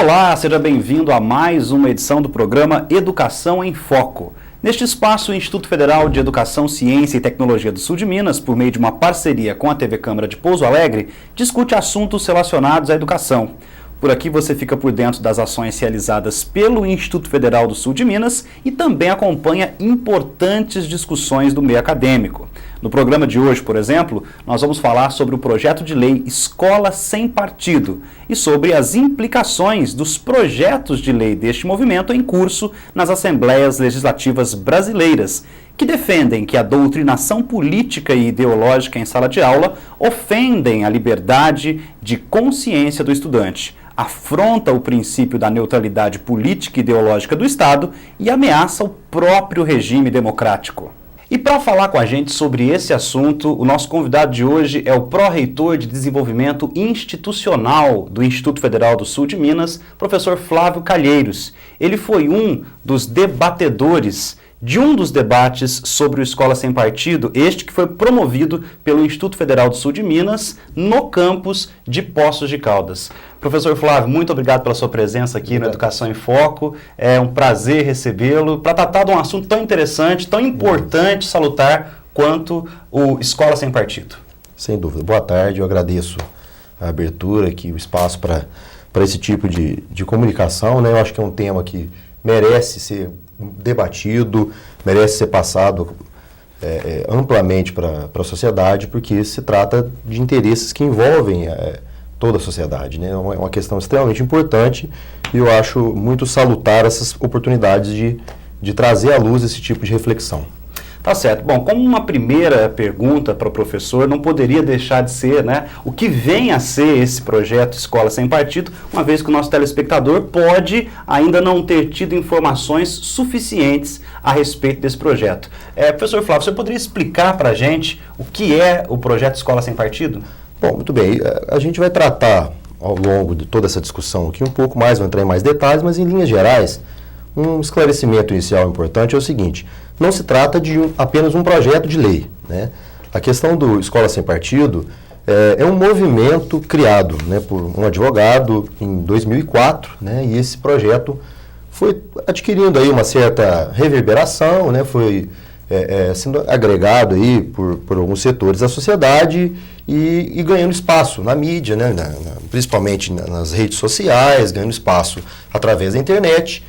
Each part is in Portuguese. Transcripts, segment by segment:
Olá, seja bem-vindo a mais uma edição do programa Educação em Foco. Neste espaço, o Instituto Federal de Educação, Ciência e Tecnologia do Sul de Minas, por meio de uma parceria com a TV Câmara de Pouso Alegre, discute assuntos relacionados à educação. Por aqui você fica por dentro das ações realizadas pelo Instituto Federal do Sul de Minas e também acompanha importantes discussões do meio acadêmico. No programa de hoje, por exemplo, nós vamos falar sobre o projeto de lei Escola Sem Partido e sobre as implicações dos projetos de lei deste movimento em curso nas Assembleias Legislativas brasileiras, que defendem que a doutrinação política e ideológica em sala de aula ofendem a liberdade de consciência do estudante, afronta o princípio da neutralidade política e ideológica do Estado e ameaça o próprio regime democrático. E para falar com a gente sobre esse assunto, o nosso convidado de hoje é o pró-reitor de Desenvolvimento Institucional do Instituto Federal do Sul de Minas, professor Flávio Calheiros. Ele foi um dos debatedores de um dos debates sobre o Escola Sem Partido, este que foi promovido pelo Instituto Federal do Sul de Minas no campus de Poços de Caldas. Professor Flávio, muito obrigado pela sua presença aqui no Educação em Foco. É um prazer recebê-lo para tratar de um assunto tão interessante, tão importante, salutar, quanto o Escola Sem Partido. Sem dúvida. Boa tarde, eu agradeço a abertura aqui, o espaço para esse tipo de comunicação, né? Eu acho que é um tema que merece ser debatido, merece ser passado amplamente para a sociedade, porque se trata de interesses que envolvem toda a sociedade, né? É uma questão extremamente importante e eu acho muito salutar essas oportunidades de trazer à luz esse tipo de reflexão. Tá certo. Bom, como uma primeira pergunta para o professor, não poderia deixar de ser, né, o que vem a ser esse projeto Escola Sem Partido, uma vez que o nosso telespectador pode ainda não ter tido informações suficientes a respeito desse projeto. Professor Flávio, você poderia explicar para a gente o que é o projeto Escola Sem Partido? Bom, muito bem. A gente vai tratar ao longo de toda essa discussão aqui um pouco mais, vou entrar em mais detalhes, mas em linhas gerais, um esclarecimento inicial importante é o seguinte: não se trata de apenas um projeto de lei, né? A questão do Escola Sem Partido é um movimento criado, né, por um advogado em 2004, né, e esse projeto foi adquirindo aí uma certa reverberação, né, foi sendo agregado aí por alguns setores da sociedade e ganhando espaço na mídia, né, principalmente nas redes sociais, ganhando espaço através da internet.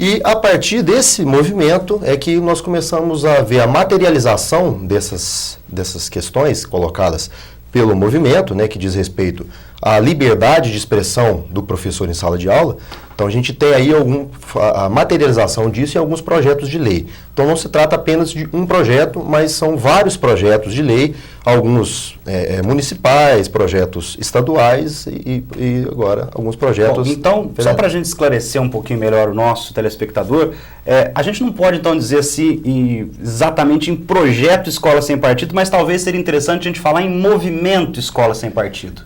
E a partir desse movimento é que nós começamos a ver a materialização dessas questões colocadas pelo movimento, né, que diz respeito à liberdade de expressão do professor em sala de aula. Então a gente tem aí a materialização disso em alguns projetos de lei. Então não se trata apenas de um projeto, mas são vários projetos de lei, alguns municipais, projetos estaduais e agora alguns projetos... Bom, então, só para a gente esclarecer um pouquinho melhor o nosso telespectador, a gente não pode então dizer assim exatamente em projeto Escola Sem Partido, mas talvez seria interessante a gente falar em movimento Escola Sem Partido.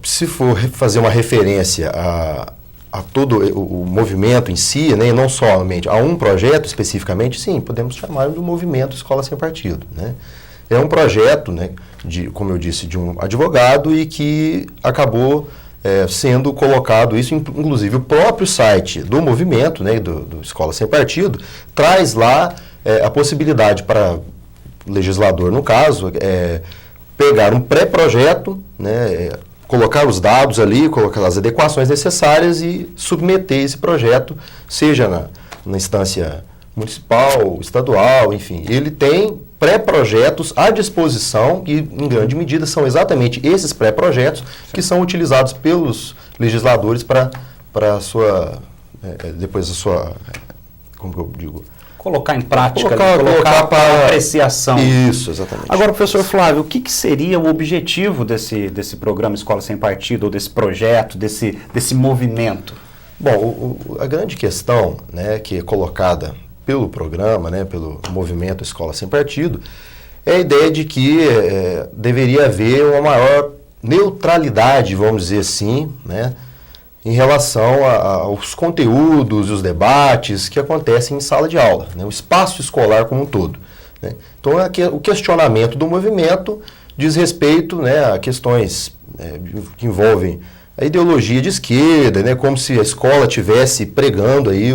Se for fazer uma referência a todo o movimento em si, né, e não somente a um projeto especificamente, sim, podemos chamar do movimento Escola Sem Partido, né? É um projeto, né, como eu disse, de um advogado e que acabou sendo colocado, isso inclusive o próprio site do movimento, né, do Escola Sem Partido, traz lá a possibilidade para o legislador, no caso, pegar um pré-projeto, né, colocar os dados ali, colocar as adequações necessárias e submeter esse projeto, seja na instância municipal, estadual, enfim. Ele tem pré-projetos à disposição e, em grande medida, são exatamente esses pré-projetos que são utilizados pelos legisladores para a sua, depois a sua, como que eu digo... Colocar em prática, colocar para apreciação. Isso, exatamente. Agora, professor Flávio, o que seria o objetivo desse programa Escola Sem Partido, ou desse projeto, desse movimento? Bom, a grande questão, né, que é colocada pelo programa, né, pelo movimento Escola Sem Partido, é a ideia de que deveria haver uma maior neutralidade, vamos dizer assim, né, em relação aos conteúdos e os debates que acontecem em sala de aula, né, o espaço escolar como um todo, né. Então, o questionamento do movimento diz respeito, né, a questões que envolvem a ideologia de esquerda, né, como se a escola estivesse pregando aí,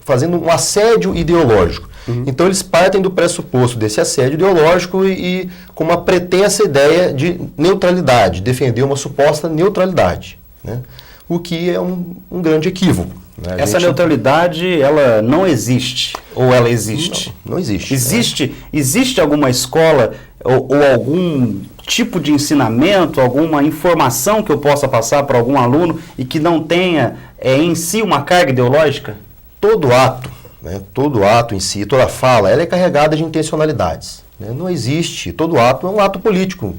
fazendo um assédio ideológico. Então eles partem do pressuposto desse assédio ideológico e com uma pretensa ideia de neutralidade, defender uma suposta neutralidade, né, o que é um grande equívoco. Né? Essa neutralidade, ela não existe, ou ela existe? Não existe. Existe alguma escola ou algum tipo de ensinamento, alguma informação que eu possa passar para algum aluno e que não tenha em si uma carga ideológica? Todo ato, né, todo ato em si, toda fala, ela é carregada de intencionalidades. Né? Não existe, todo ato é um ato político,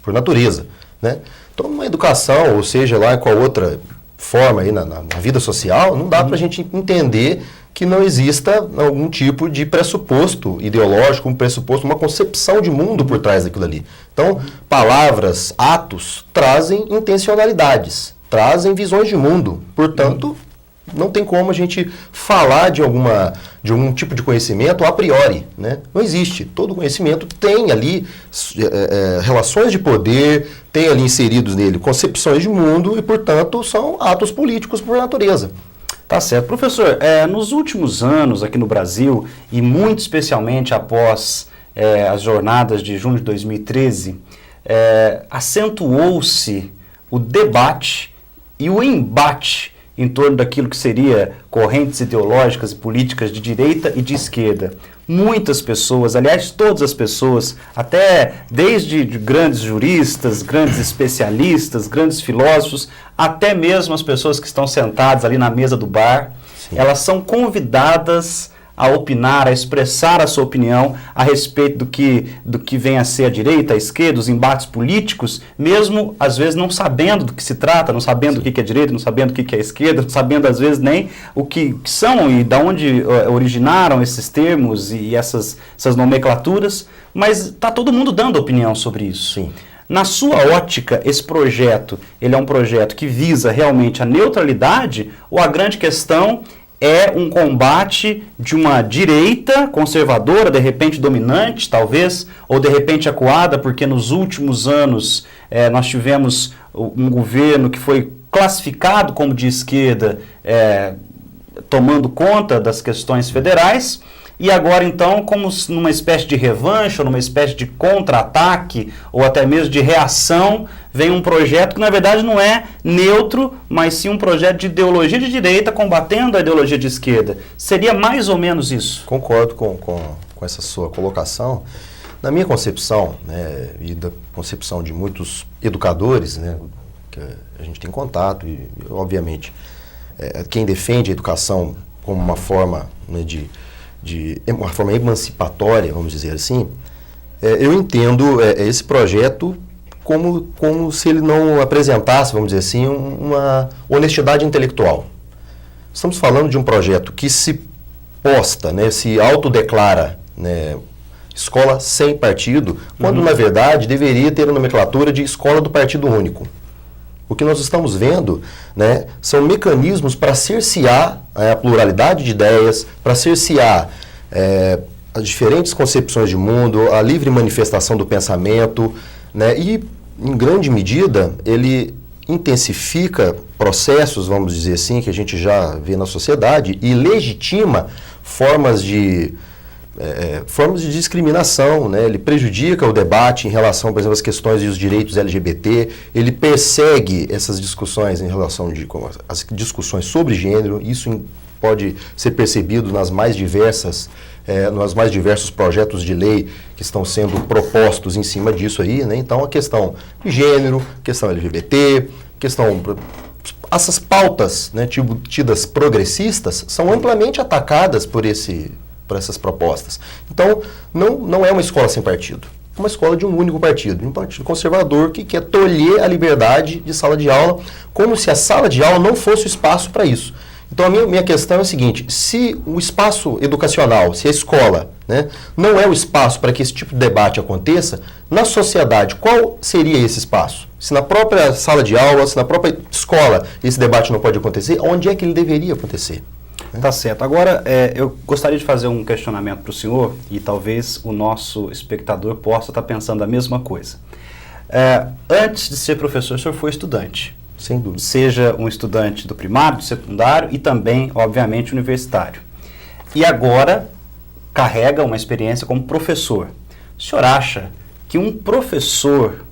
por natureza. Né? Então, uma educação, ou seja, lá em qual outra forma aí na vida social, não dá para a gente entender que não exista algum tipo de pressuposto ideológico, um pressuposto, uma concepção de mundo por trás daquilo ali. Então, palavras, atos, trazem intencionalidades, trazem visões de mundo. Portanto, não tem como a gente falar de algum tipo de conhecimento a priori. Né? Não existe. Todo conhecimento tem ali relações de poder, tem ali inseridos nele concepções de mundo e, portanto, são atos políticos por natureza. Tá certo. Professor, nos últimos anos aqui no Brasil, e muito especialmente após as jornadas de junho de 2013, acentuou-se o debate e o embate em torno daquilo que seria correntes ideológicas e políticas de direita e de esquerda. Muitas pessoas, aliás, todas as pessoas, até desde grandes juristas, grandes especialistas, grandes filósofos, até mesmo as pessoas que estão sentadas ali na mesa do bar, sim, elas são convidadas a opinar, a expressar a sua opinião a respeito do que vem a ser a direita, a esquerda, os embates políticos, mesmo às vezes não sabendo do que se trata, não sabendo o que é direita, não sabendo o que é esquerda, não sabendo às vezes nem o que são e de onde originaram esses termos e essas nomenclaturas, mas está todo mundo dando opinião sobre isso. Sim. Na sua ótica, esse projeto, ele é um projeto que visa realmente a neutralidade ou a grande questão é um combate de uma direita conservadora, de repente dominante, talvez, ou de repente acuada, porque nos últimos anos nós tivemos um governo que foi classificado como de esquerda, tomando conta das questões federais, e agora então, como numa espécie de revanche, ou numa espécie de contra-ataque, ou até mesmo de reação, vem um projeto que na verdade não é neutro, mas sim um projeto de ideologia de direita combatendo a ideologia de esquerda. Seria mais ou menos isso? Concordo com essa sua colocação. Na minha concepção, né, e da concepção de muitos educadores, né, que a gente tem contato, e obviamente quem defende a educação como uma forma, né, uma forma emancipatória, vamos dizer assim, eu entendo esse projeto como se ele não apresentasse, vamos dizer assim, uma honestidade intelectual. Estamos falando de um projeto que se posta, né, se autodeclara, né, escola sem partido, quando na verdade deveria ter a nomenclatura de escola do partido único. O que nós estamos vendo, né, são mecanismos para cercear a pluralidade de ideias, para cercear as diferentes concepções de mundo, a livre manifestação do pensamento, né, e, em grande medida, ele intensifica processos, vamos dizer assim, que a gente já vê na sociedade e legitima formas de discriminação, né? Ele prejudica o debate em relação, por exemplo, às questões e os direitos LGBT, ele persegue essas discussões em relação às discussões sobre gênero, isso pode ser percebido nos mais diversos projetos de lei que estão sendo propostos em cima disso aí, né? Então, a questão de gênero, questão LGBT, essas pautas, né, tidas progressistas, são amplamente atacadas por essas propostas. Então, não é uma escola sem partido. É uma escola de um único partido, um partido conservador que quer tolher a liberdade de sala de aula, como se a sala de aula não fosse o espaço para isso. Então, a minha questão é a seguinte: se o espaço educacional, se a escola, né, não é o espaço para que esse tipo de debate aconteça, na sociedade, qual seria esse espaço? Se na própria sala de aula, se na própria escola esse debate não pode acontecer, onde é que ele deveria acontecer? Tá certo. Agora, eu gostaria de fazer um questionamento para o senhor, e talvez o nosso espectador possa estar pensando a mesma coisa. Antes de ser professor, o senhor foi estudante. Sem dúvida. Seja um estudante do primário, do secundário e também, obviamente, universitário. E agora carrega uma experiência como professor. O senhor acha que um professor,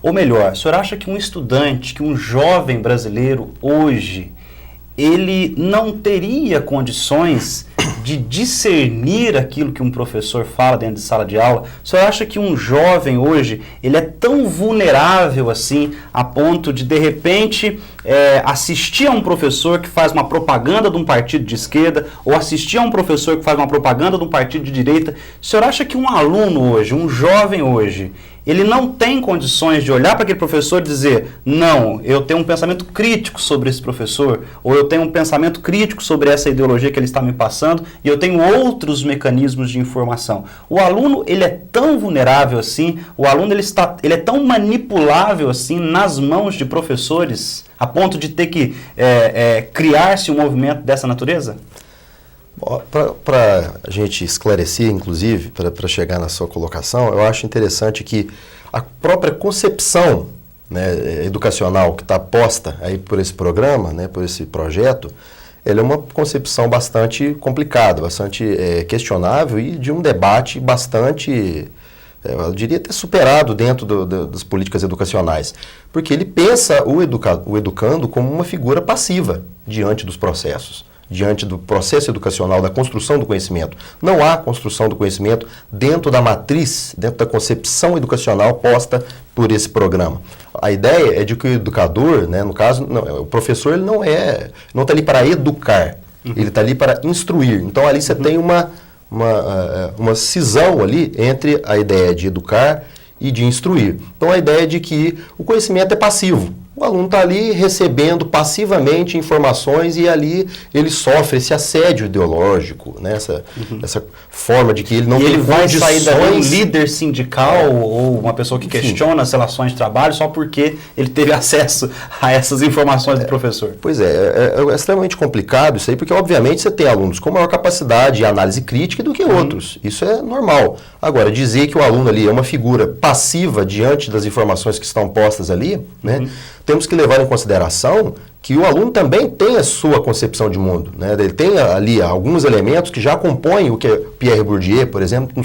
ou melhor, o senhor acha que um estudante, que um jovem brasileiro hoje, ele não teria condições de discernir aquilo que um professor fala dentro de sala de aula? O senhor acha que um jovem hoje, ele é tão vulnerável assim, a ponto de repente, assistir a um professor que faz uma propaganda de um partido de esquerda, ou assistir a um professor que faz uma propaganda de um partido de direita? O senhor acha que um aluno hoje, um jovem hoje, ele não tem condições de olhar para aquele professor e dizer: não, eu tenho um pensamento crítico sobre esse professor, ou eu tenho um pensamento crítico sobre essa ideologia que ele está me passando, e eu tenho outros mecanismos de informação. O aluno, ele é tão vulnerável assim, o aluno ele é tão manipulável assim nas mãos de professores, a ponto de ter que criar-se um movimento dessa natureza? Para a gente esclarecer, inclusive, para chegar na sua colocação, eu acho interessante que a própria concepção, né, educacional que está posta aí por esse programa, né, por esse projeto, ela é uma concepção bastante complicada, bastante questionável e de um debate bastante, eu diria até superado dentro das políticas educacionais, porque ele pensa o educando como uma figura passiva diante dos processos. Diante do processo educacional, da construção do conhecimento. Não há construção do conhecimento dentro da matriz, dentro da concepção educacional posta por esse programa. A ideia é de que o educador, né, no caso, o professor, ele não está ali para educar, ele está ali para instruir. Então ali você tem uma cisão ali entre a ideia de educar e de instruir. Então a ideia é de que o conhecimento é passivo. O aluno está ali recebendo passivamente informações e ali ele sofre esse assédio ideológico, né? Essa forma de que ele não tem ele vai condições... sair daí um líder sindical ou uma pessoa que questiona as relações de trabalho só porque ele teve acesso a essas informações do professor. Pois é extremamente complicado isso aí, porque obviamente você tem alunos com maior capacidade de análise crítica do que outros. Isso é normal. Agora, dizer que o aluno ali é uma figura passiva diante das informações que estão postas ali, né? Temos que levar em consideração que o aluno também tem a sua concepção de mundo, né? Ele tem ali alguns elementos que já compõem o que Pierre Bourdieu, por exemplo,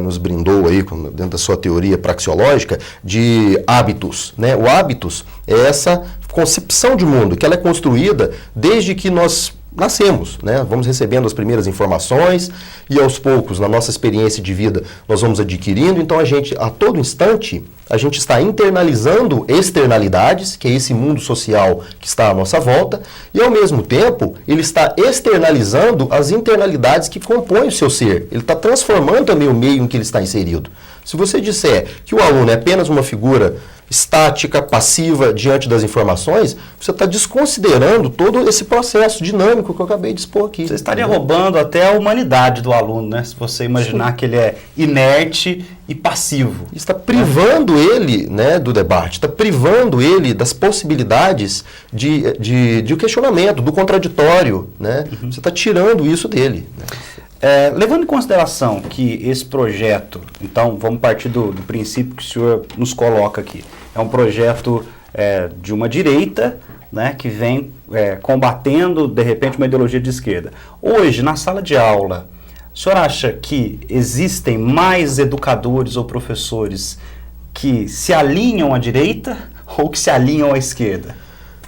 nos brindou aí, dentro da sua teoria praxeológica, de hábitos, né? O hábitos é essa concepção de mundo, que ela é construída desde que nós nascemos, né? Vamos recebendo as primeiras informações e aos poucos, na nossa experiência de vida, nós vamos adquirindo. Então, a todo instante, a gente está internalizando externalidades, que é esse mundo social que está à nossa volta, e ao mesmo tempo, ele está externalizando as internalidades que compõem o seu ser. Ele está transformando também o meio em que ele está inserido. Se você disser que o aluno é apenas uma figura estática, passiva, diante das informações, você está desconsiderando todo esse processo dinâmico que eu acabei de expor aqui. Você estaria roubando até a humanidade do aluno, né? Se você imaginar que ele é inerte e passivo. Está privando ele, né, do debate, está privando ele das possibilidades de questionamento, do contraditório, né? Você está tirando isso dele, né? Levando em consideração que esse projeto, então vamos partir do princípio que o senhor nos coloca aqui, é um projeto de uma direita, né, que vem combatendo, de repente, uma ideologia de esquerda. Hoje, na sala de aula, o senhor acha que existem mais educadores ou professores que se alinham à direita ou que se alinham à esquerda?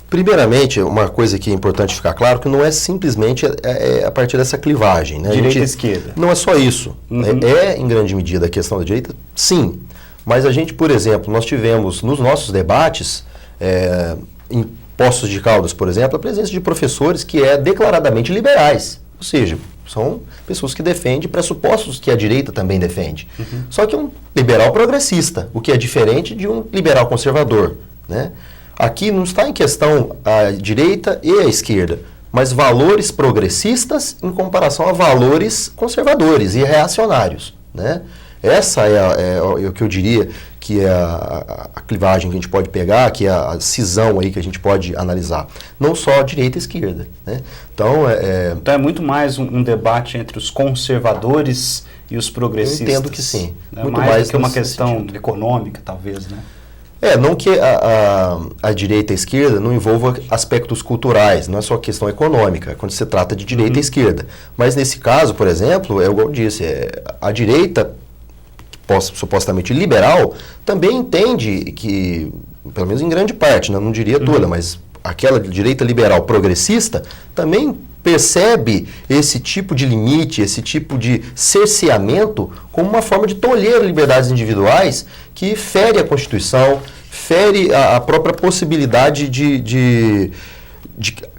Primeiramente, uma coisa que é importante ficar claro, que não é simplesmente a partir dessa clivagem, né? Direita e esquerda. Não é só isso. Em grande medida, a questão da direita, sim. Mas a gente, por exemplo, nós tivemos nos nossos debates, em Poços de Caldas, por exemplo, a presença de professores que declaradamente liberais. Ou seja, são pessoas que defendem pressupostos que a direita também defende. Só que é um liberal progressista, o que é diferente de um liberal conservador, né? Aqui não está em questão a direita e a esquerda, mas valores progressistas em comparação a valores conservadores e reacionários, né? Essa é o que eu diria que é a clivagem que a gente pode pegar, que é a cisão aí que a gente pode analisar. Não só a direita e a esquerda, né? Então é muito mais um debate entre os conservadores e os progressistas. Eu entendo que sim. Né? Muito mais do que uma questão econômica, talvez, né? Não que a direita e a esquerda não envolva aspectos culturais, não é só questão econômica, quando se trata de direita e esquerda. Mas nesse caso, por exemplo, igual eu disse, a direita, supostamente liberal, também entende que, pelo menos em grande parte, né, não diria toda, mas aquela direita liberal progressista também percebe esse tipo de limite, esse tipo de cerceamento como uma forma de tolher liberdades individuais que fere a Constituição, fere a própria possibilidade de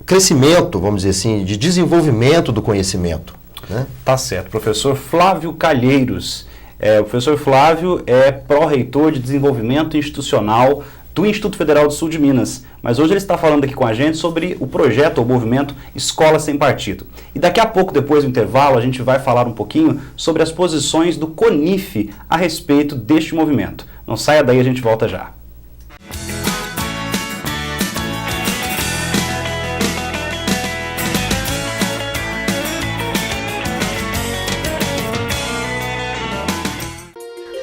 crescimento, vamos dizer assim, de desenvolvimento do conhecimento, né? Tá certo. Professor Flávio Calheiros. O professor Flávio é pró-reitor de desenvolvimento institucional do Instituto Federal do Sul de Minas. Mas hoje ele está falando aqui com a gente sobre o projeto ou movimento Escola Sem Partido. E daqui a pouco, depois do intervalo, a gente vai falar um pouquinho sobre as posições do CONIF a respeito deste movimento. Não saia daí, a gente volta já.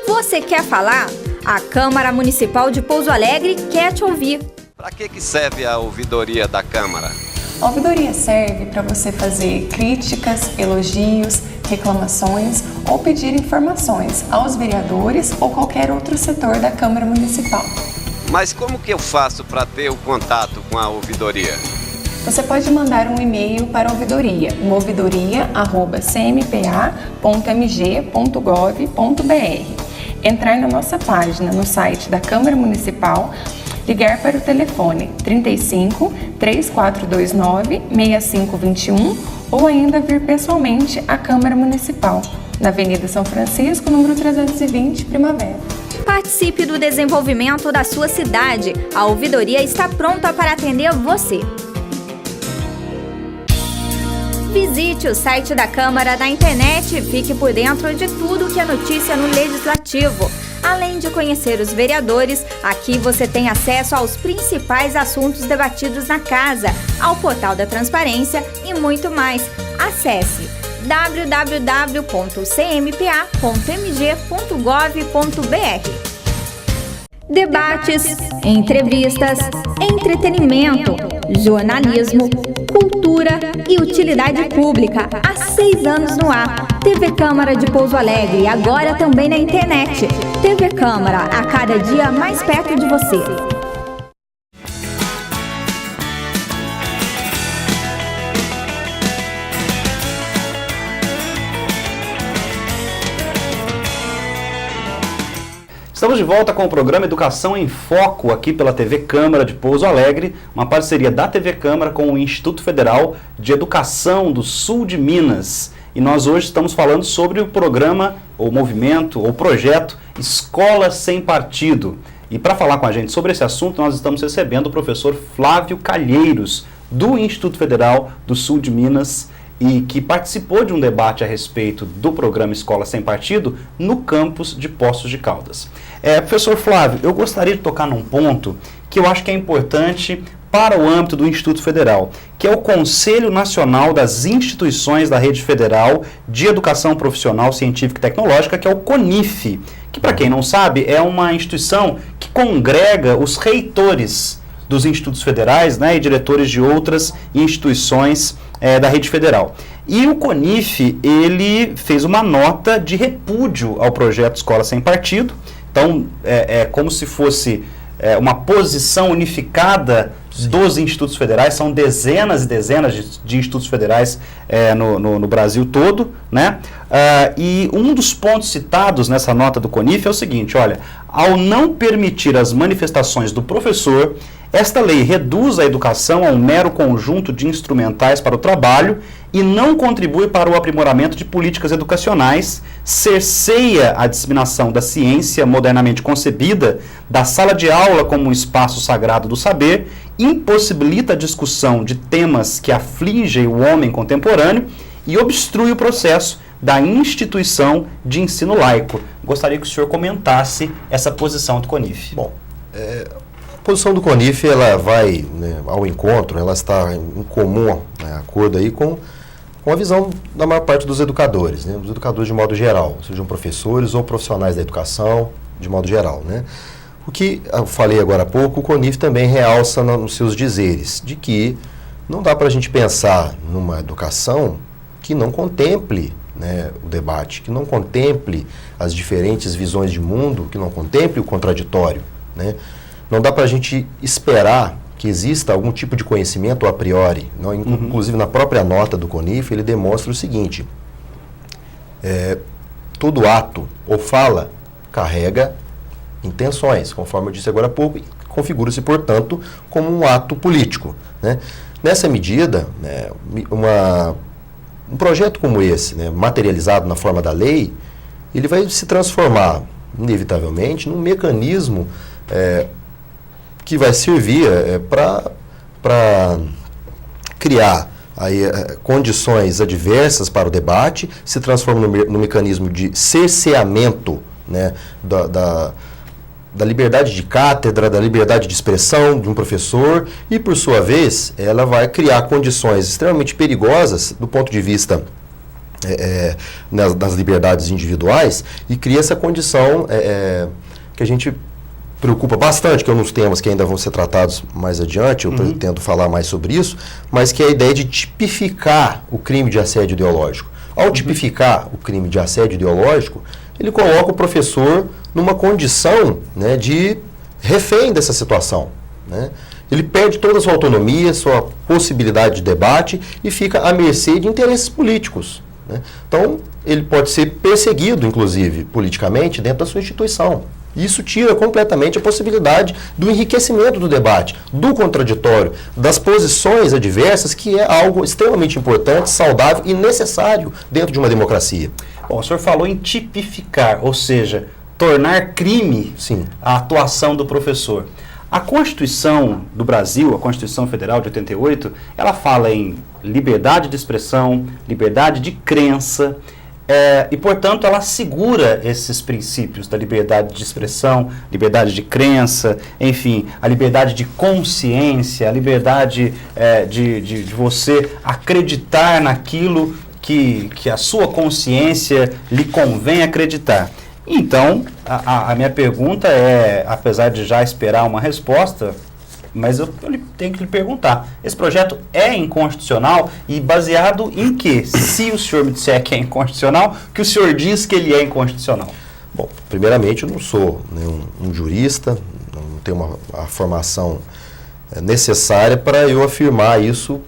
Você quer falar? A Câmara Municipal de Pouso Alegre quer te ouvir. Para que serve a ouvidoria da Câmara? A ouvidoria serve para você fazer críticas, elogios, reclamações ou pedir informações aos vereadores ou qualquer outro setor da Câmara Municipal. Mas como que eu faço para ter o contato com a ouvidoria? Você pode mandar um e-mail para a ouvidoria, ouvidoria@cmpa.mg.gov.br. Entrar na nossa página no site da Câmara Municipal, ligar para o telefone 35 3429 6521 ou ainda vir pessoalmente à Câmara Municipal, na Avenida São Francisco, número 320, Primavera. Participe do desenvolvimento da sua cidade. A ouvidoria está pronta para atender você. Visite o site da Câmara na internet e fique por dentro de tudo que é notícia no Legislativo. Além de conhecer os vereadores, aqui você tem acesso aos principais assuntos debatidos na Casa, ao portal da Transparência e muito mais. Acesse www.cmpa.mg.gov.br. Debates, entrevistas, entretenimento, jornalismo, cultura e utilidade pública. Há 6 anos no ar. TV Câmara de Pouso Alegre, agora também na internet. TV Câmara, a cada dia mais perto de você. Estamos de volta com o programa Educação em Foco, aqui pela TV Câmara de Pouso Alegre, uma parceria da TV Câmara com o Instituto Federal de Educação do Sul de Minas. E nós hoje estamos falando sobre o programa, ou movimento, ou projeto Escola Sem Partido. E para falar com a gente sobre esse assunto, nós estamos recebendo o professor Flávio Calheiros, do Instituto Federal do Sul de Minas, e que participou de um debate a respeito do programa Escola Sem Partido no campus de Poços de Caldas. Professor Flávio, eu gostaria de tocar num ponto que eu acho que é importante para o âmbito do Instituto Federal, que é o Conselho Nacional das Instituições da Rede Federal de Educação Profissional, Científica e Tecnológica, que é o CONIF, que, para quem não sabe, é uma instituição que congrega os reitores dos institutos federais, né, e diretores de outras instituições da rede federal. E o CONIF, ele fez uma nota de repúdio ao projeto Escola Sem Partido. Então, é como se fosse uma posição unificada dos institutos federais, são dezenas e dezenas de institutos federais no Brasil todo, né? E um dos pontos citados nessa nota do CONIF é o seguinte: olha, ao não permitir as manifestações do professor, esta lei reduz a educação a um mero conjunto de instrumentais para o trabalho e não contribui para o aprimoramento de políticas educacionais, cerceia a disseminação da ciência modernamente concebida, da sala de aula como um espaço sagrado do saber, impossibilita a discussão de temas que afligem o homem contemporâneo e obstrui o processo da instituição de ensino laico. Gostaria que o senhor comentasse essa posição do CONIF. Bom, a posição do CONIF, ela vai, né, ao encontro, ela está em comum, né, acordo aí com a visão da maior parte dos educadores, né, os educadores de modo geral, sejam professores ou profissionais da educação de modo geral, né. O que eu falei agora há pouco, o CONIF também realça nos seus dizeres, de que não dá para a gente pensar numa educação que não contemple, né, o debate, que não contemple as diferentes visões de mundo, que não contemple o contraditório, né. Não dá para a gente esperar que exista algum tipo de conhecimento a priori. Não, inclusive, na própria nota do CONIF, ele demonstra o seguinte, todo ato ou fala carrega intenções, conforme eu disse agora há pouco, e configura-se, portanto, como um ato político, né? Nessa medida, né, um projeto como esse, né, materializado na forma da lei, ele vai se transformar, inevitavelmente, num mecanismo que vai servir para criar aí, condições adversas para o debate, se transforma no mecanismo de cerceamento, né, da liberdade de cátedra, da liberdade de expressão de um professor e, por sua vez, ela vai criar condições extremamente perigosas do ponto de vista das liberdades individuais e cria essa condição que a gente preocupa bastante, que é um dos temas que ainda vão ser tratados mais adiante, eu pretendo falar mais sobre isso, mas que é a ideia de tipificar o crime de assédio ideológico. Ao tipificar o crime de assédio ideológico, ele coloca o professor numa condição, né, de refém dessa situação, né? Ele perde toda a sua autonomia, sua possibilidade de debate e fica à mercê de interesses políticos, né? Então, ele pode ser perseguido, inclusive, politicamente, dentro da sua instituição. Isso tira completamente a possibilidade do enriquecimento do debate, do contraditório, das posições adversas, que é algo extremamente importante, saudável e necessário dentro de uma democracia. Bom, o senhor falou em tipificar, ou seja, tornar crime Sim. a atuação do professor. A Constituição do Brasil, a Constituição Federal de 88, ela fala em liberdade de expressão, liberdade de crença, e, portanto, ela segura esses princípios da liberdade de expressão, liberdade de crença, enfim, a liberdade de consciência, a liberdade de você acreditar naquilo que a sua consciência lhe convém acreditar. Então, a minha pergunta é, apesar de já esperar uma resposta, mas eu tenho que lhe perguntar, esse projeto é inconstitucional e baseado em quê? Se o senhor me disser que é inconstitucional, que o senhor diz que ele é inconstitucional? Bom, primeiramente, eu não sou, né, um jurista, não tenho a formação necessária para eu afirmar isso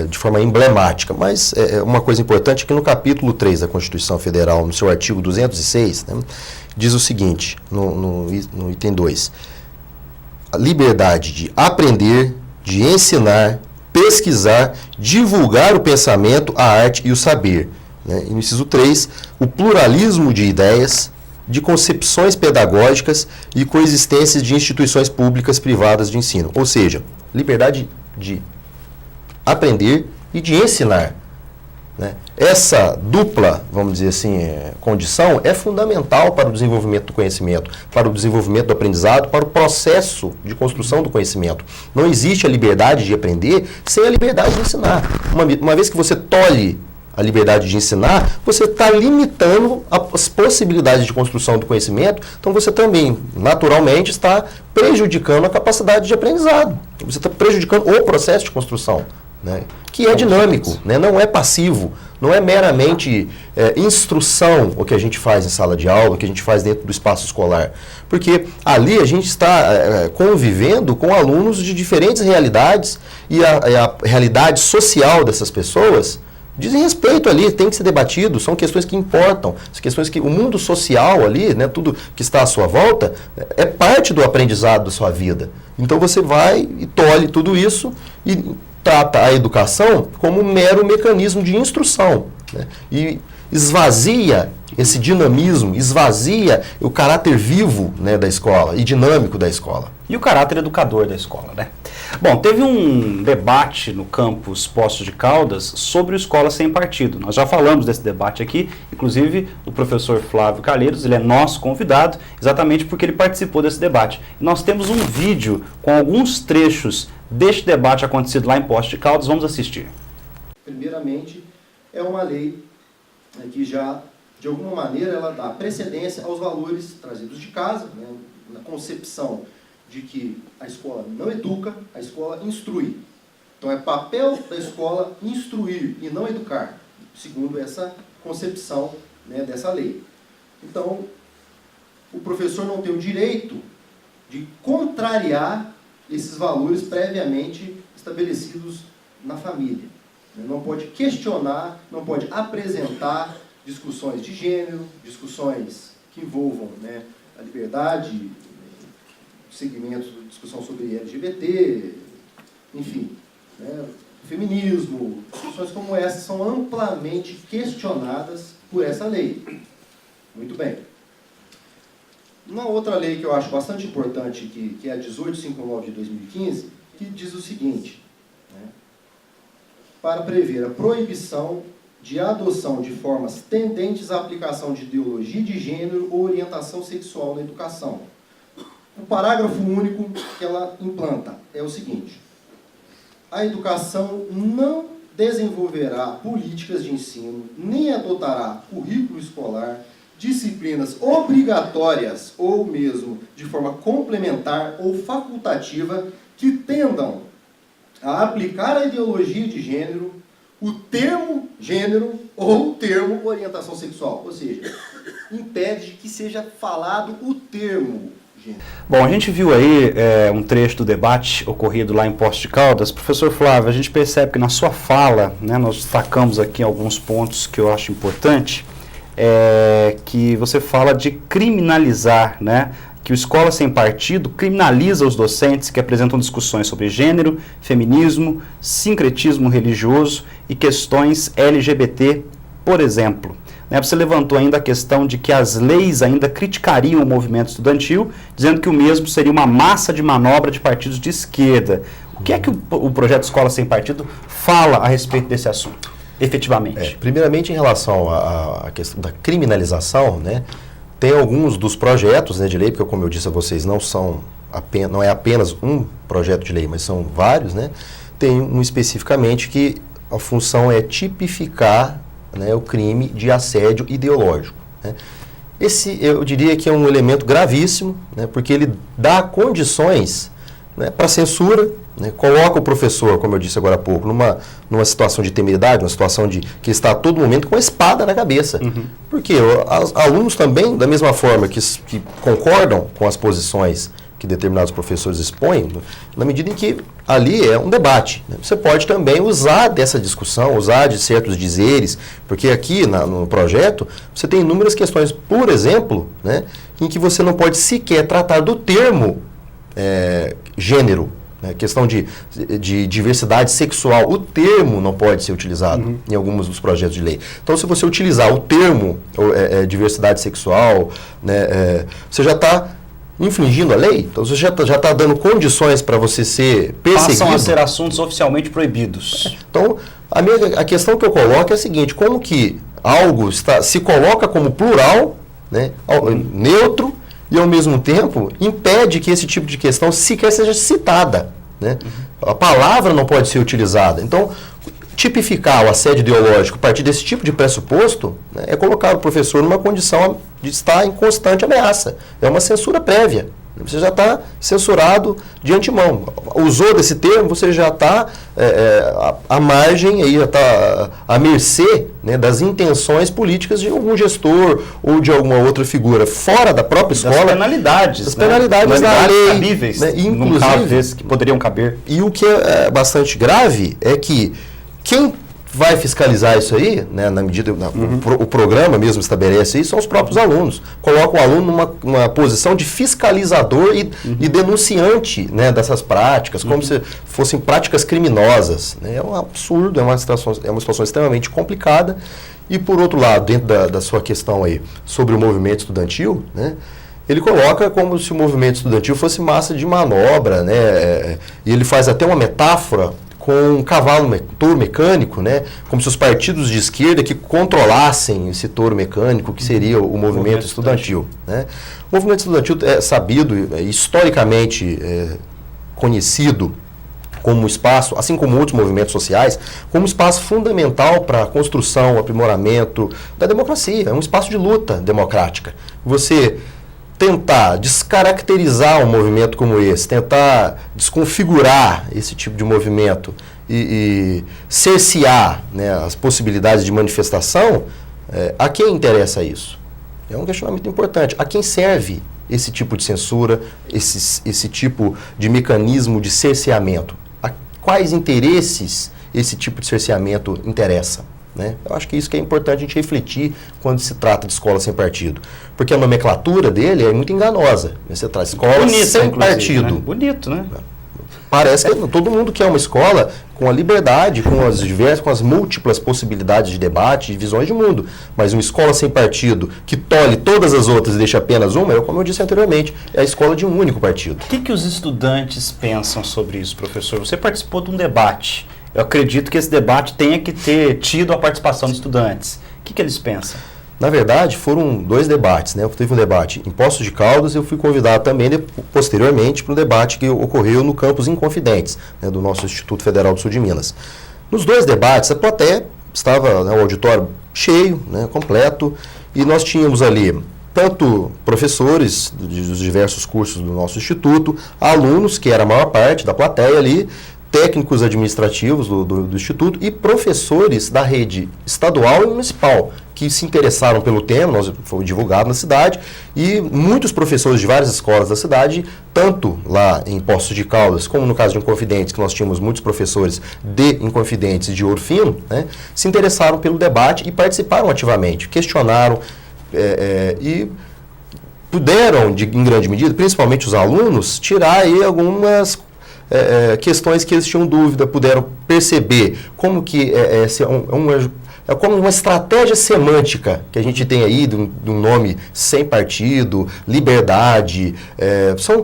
de forma emblemática, mas uma coisa importante é que no capítulo 3 da Constituição Federal, no seu artigo 206, né, diz o seguinte, no item 2, a liberdade de aprender, de ensinar, pesquisar, divulgar o pensamento, a arte e o saber. Né? E no inciso 3, o pluralismo de ideias, de concepções pedagógicas e coexistências de instituições públicas privadas de ensino. Ou seja, liberdade de aprender e de ensinar. Né? Essa dupla, vamos dizer assim, condição é fundamental para o desenvolvimento do conhecimento, para o desenvolvimento do aprendizado, para o processo de construção do conhecimento. Não existe a liberdade de aprender sem a liberdade de ensinar. Uma vez que você tolhe a liberdade de ensinar, você está limitando as possibilidades de construção do conhecimento, então você também, naturalmente, está prejudicando a capacidade de aprendizado. Você está prejudicando o processo de construção. Né, que é dinâmico, né, não é passivo, não é meramente instrução o que a gente faz em sala de aula, o que a gente faz dentro do espaço escolar. Porque ali a gente está convivendo com alunos de diferentes realidades e a realidade social dessas pessoas dizem respeito ali, tem que ser debatido, são questões que importam, são questões que o mundo social ali, né, tudo que está à sua volta, é parte do aprendizado da sua vida. Então você vai e tolhe tudo isso e trata a educação como um mero mecanismo de instrução. Né? E esvazia esse dinamismo, esvazia o caráter vivo, né, da escola e dinâmico da escola. E o caráter educador da escola, né? Bom, teve um debate no campus Poços de Caldas sobre o Escola Sem Partido. Nós já falamos desse debate aqui, inclusive o professor Flávio Calheiros, ele é nosso convidado, exatamente porque ele participou desse debate. E nós temos um vídeo com alguns trechos deste debate acontecido lá em Poços de Caldas, vamos assistir. Primeiramente, é uma lei que já, de alguma maneira, ela dá precedência aos valores trazidos de casa, né, na concepção de que a escola não educa, a escola instrui. Então é papel da escola instruir e não educar, segundo essa concepção, né, dessa lei. Então, o professor não tem o direito de contrariar esses valores previamente estabelecidos na família. Não pode questionar, não pode apresentar discussões de gênero, discussões que envolvam, né, a liberdade, segmentos de discussão sobre LGBT, enfim, né, feminismo, discussões como essas são amplamente questionadas por essa lei. Muito bem. Uma outra lei que eu acho bastante importante, que é a 1859 de 2015, que diz o seguinte, né, para prever a proibição de adoção de formas tendentes à aplicação de ideologia de gênero ou orientação sexual na educação. O parágrafo único que ela implanta é o seguinte: a educação não desenvolverá políticas de ensino, nem adotará currículo escolar, disciplinas obrigatórias ou mesmo de forma complementar ou facultativa que tendam a aplicar a ideologia de gênero, o termo gênero ou o termo orientação sexual. Ou seja, impede que seja falado o termo gênero. Bom, a gente viu aí um trecho do debate ocorrido lá em Poços de Caldas. Professor Flávio, a gente percebe que na sua fala, né, nós destacamos aqui alguns pontos que eu acho importante, que você fala de criminalizar, né, que o Escola Sem Partido criminaliza os docentes que apresentam discussões sobre gênero, feminismo, sincretismo religioso e questões LGBT, por exemplo. Você levantou ainda a questão de que as leis ainda criticariam o movimento estudantil, dizendo que o mesmo seria uma massa de manobra de partidos de esquerda. O que é que o projeto Escola Sem Partido fala a respeito desse assunto, efetivamente? Primeiramente, em relação à questão da criminalização, né, tem alguns dos projetos, né, de lei, porque, como eu disse a vocês, não é apenas um projeto de lei, mas são vários, né? Tem um especificamente que a função é tipificar, né, o crime de assédio ideológico, né? Esse, eu diria que é um elemento gravíssimo, né, porque ele dá condições, né, para censura, né, coloca o professor, como eu disse agora há pouco, numa situação de temeridade, uma situação de que está a todo momento com a espada na cabeça. Uhum. Porque os alunos também, da mesma forma que concordam com as posições que determinados professores expõem, na medida em que ali é um debate, né? Você pode também usar dessa discussão, usar de certos dizeres, porque aqui no projeto você tem inúmeras questões, por exemplo, né, em que você não pode sequer tratar do termo gênero, né, questão de diversidade sexual, o termo não pode ser utilizado em alguns dos projetos de lei. Então, se você utilizar o termo diversidade sexual, né, você já está infringindo a lei, então você já está dando condições para você ser perseguido. Passam a ser assuntos oficialmente proibidos. Então, a questão que eu coloco é a seguinte: como que algo se coloca como plural, né, neutro, e ao mesmo tempo impede que esse tipo de questão sequer seja citada, né? A palavra não pode ser utilizada. Então, tipificar o assédio ideológico a partir desse tipo de pressuposto, né, é colocar o professor numa condição de estar em constante ameaça. É uma censura prévia. Você já está censurado de antemão. Usou desse termo, você já está à margem, aí já está à mercê, né, das intenções políticas de algum gestor ou de alguma outra figura fora da própria escola. Das penalidades. Das penalidades da lei. Cabíveis, né, inclusive, num caso desse que poderiam caber. E o que é bastante grave é que quem vai fiscalizar isso aí, né, na medida, o programa mesmo estabelece isso, são os próprios alunos. Coloca o aluno numa posição de fiscalizador e denunciante, né, dessas práticas, como se fossem práticas criminosas. Né? É um absurdo, é uma situação extremamente complicada. E, por outro lado, dentro da sua questão aí sobre o movimento estudantil, né, ele coloca como se o movimento estudantil fosse massa de manobra, né, e ele faz até uma metáfora com um cavalo, touro mecânico, né, como se os partidos de esquerda que controlassem esse touro mecânico, que seria o movimento estudantil. Né. O movimento estudantil é sabido, historicamente conhecido como espaço, assim como outros movimentos sociais, como espaço fundamental para a construção, aprimoramento da democracia. É um espaço de luta democrática. Você tentar descaracterizar um movimento como esse, tentar desconfigurar esse tipo de movimento e cercear, né, as possibilidades de manifestação, a quem interessa isso? É um questionamento importante. A quem serve esse tipo de censura, esse tipo de mecanismo de cerceamento? A quais interesses esse tipo de cerceamento interessa? Né? Eu acho que isso que é importante a gente refletir quando se trata de escola sem partido. Porque a nomenclatura dele é muito enganosa. Você traz escola bonita, sem partido. Né? Bonito, né? Parece que todo mundo quer uma escola com a liberdade, com as múltiplas possibilidades de debate e visões de mundo. Mas uma escola sem partido que tolhe todas as outras e deixa apenas uma, como eu disse anteriormente, é a escola de um único partido. O que os estudantes pensam sobre isso, professor? Você participou de um debate. Eu acredito que esse debate tenha que ter tido a participação dos estudantes. O que eles pensam? Na verdade, foram 2 debates, né? Teve um debate em Poços de Caldas e eu fui convidado também, posteriormente, para um debate que ocorreu no campus Inconfidentes, né, do nosso Instituto Federal do Sul de Minas. Nos 2 debates, a plateia estava, né, o auditório cheio, né, completo, e nós tínhamos ali tanto professores dos diversos cursos do nosso instituto, alunos, que era a maior parte da plateia ali, técnicos administrativos do Instituto e professores da rede estadual e municipal que se interessaram pelo tema, foi divulgado na cidade, e muitos professores de várias escolas da cidade, tanto lá em Poços de Caldas, como no caso de Inconfidentes, que nós tínhamos muitos professores de Inconfidentes e de Ouro Fino, né, se interessaram pelo debate e participaram ativamente, questionaram e puderam, em grande medida, principalmente os alunos, tirar aí algumas questões que eles tinham dúvida, puderam perceber como que é como uma estratégia semântica que a gente tem aí de um nome sem partido, liberdade,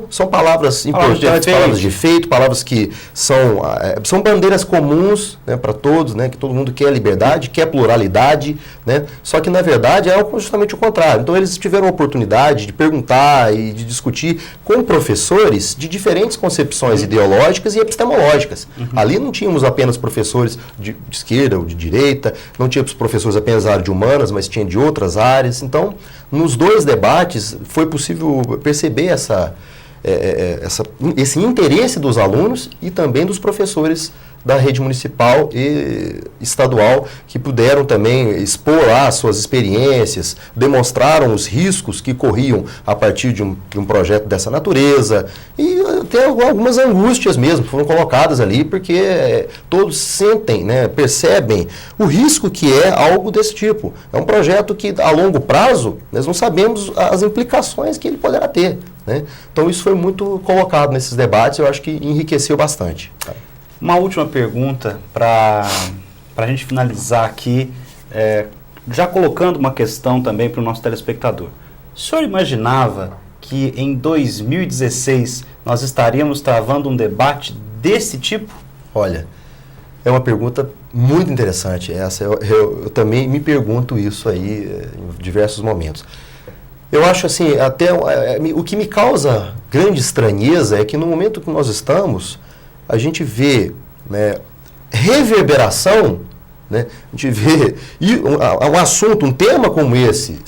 são palavras importantes, palavras de efeito, palavras que são bandeiras comuns, né, para todos, né, que todo mundo quer liberdade, quer pluralidade, né, só que na verdade é justamente o contrário. Então eles tiveram a oportunidade de perguntar e de discutir com professores de diferentes concepções ideológicas e epistemológicas. Ali não tínhamos apenas professores de esquerda ou de direita, não tínhamos professores apenas da área de humanas, mas tinha de outras áreas. Então, nos 2 debates, foi possível perceber esse interesse dos alunos e também dos professores da rede municipal e estadual, que puderam também expor lá as suas experiências, demonstraram os riscos que corriam a partir de um projeto dessa natureza, e até algumas angústias mesmo foram colocadas ali, porque todos sentem, né, percebem o risco que é algo desse tipo. É um projeto que, a longo prazo, nós não sabemos as implicações que ele poderá ter, né? Então, isso foi muito colocado nesses debates, eu acho que enriqueceu bastante. Uma última pergunta para a gente finalizar aqui, já colocando uma questão também para o nosso telespectador. O senhor imaginava que em 2016 nós estaríamos travando um debate desse tipo? Olha, é uma pergunta muito interessante essa. Eu também me pergunto isso aí em diversos momentos. Eu acho assim, até o que me causa grande estranheza é que no momento que nós estamos, a gente vê, né, reverberação, né, a gente vê um assunto, um tema como esse,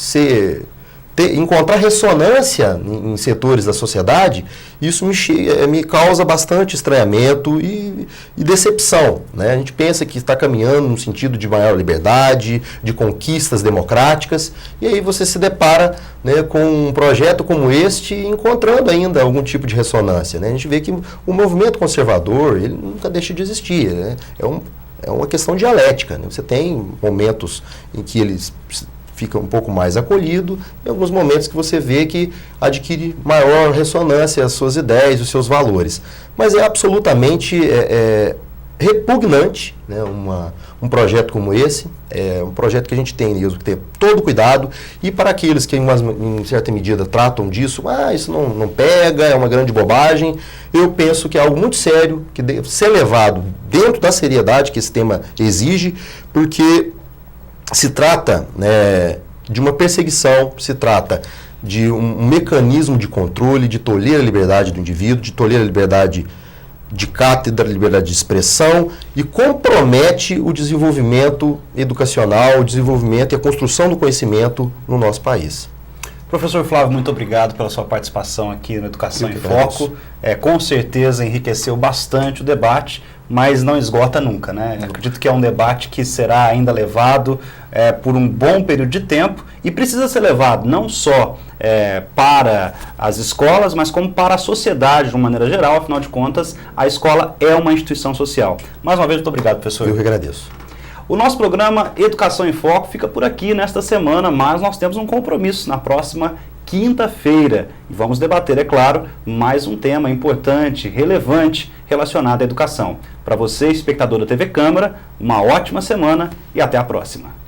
encontrar ressonância em setores da sociedade, isso me causa bastante estranhamento e decepção, né? A gente pensa que está caminhando num sentido de maior liberdade, de conquistas democráticas, e aí você se depara, né, com um projeto como este encontrando ainda algum tipo de ressonância, né? A gente vê que o movimento conservador, ele nunca deixa de existir, né? é uma questão dialética, né? Você tem momentos em que eles fica um pouco mais acolhido, em alguns momentos que você vê que adquire maior ressonância as suas ideias, os seus valores. Mas é absolutamente repugnante, né, um projeto como esse, um projeto que a gente tem mesmo que ter todo cuidado, e para aqueles que em certa medida tratam disso, isso não pega, é uma grande bobagem, eu penso que é algo muito sério, que deve ser levado dentro da seriedade que esse tema exige, porque se trata, né, de uma perseguição, se trata de um mecanismo de controle, de tolher a liberdade do indivíduo, de tolher a liberdade de cátedra, liberdade de expressão, e compromete o desenvolvimento educacional, o desenvolvimento e a construção do conhecimento no nosso país. Professor Flávio, muito obrigado pela sua participação aqui no Educação em Foco. Com certeza enriqueceu bastante o debate, mas não esgota nunca, né? Acredito que é um debate que será ainda levado por um bom período de tempo e precisa ser levado não só para as escolas, mas como para a sociedade de uma maneira geral. Afinal de contas, a escola é uma instituição social. Mais uma vez, muito obrigado, professor. Eu que agradeço. O nosso programa Educação em Foco fica por aqui nesta semana, mas nós temos um compromisso na próxima quinta-feira. E vamos debater, é claro, mais um tema importante, relevante, relacionado à educação. Para você, espectador da TV Câmara, uma ótima semana e até a próxima.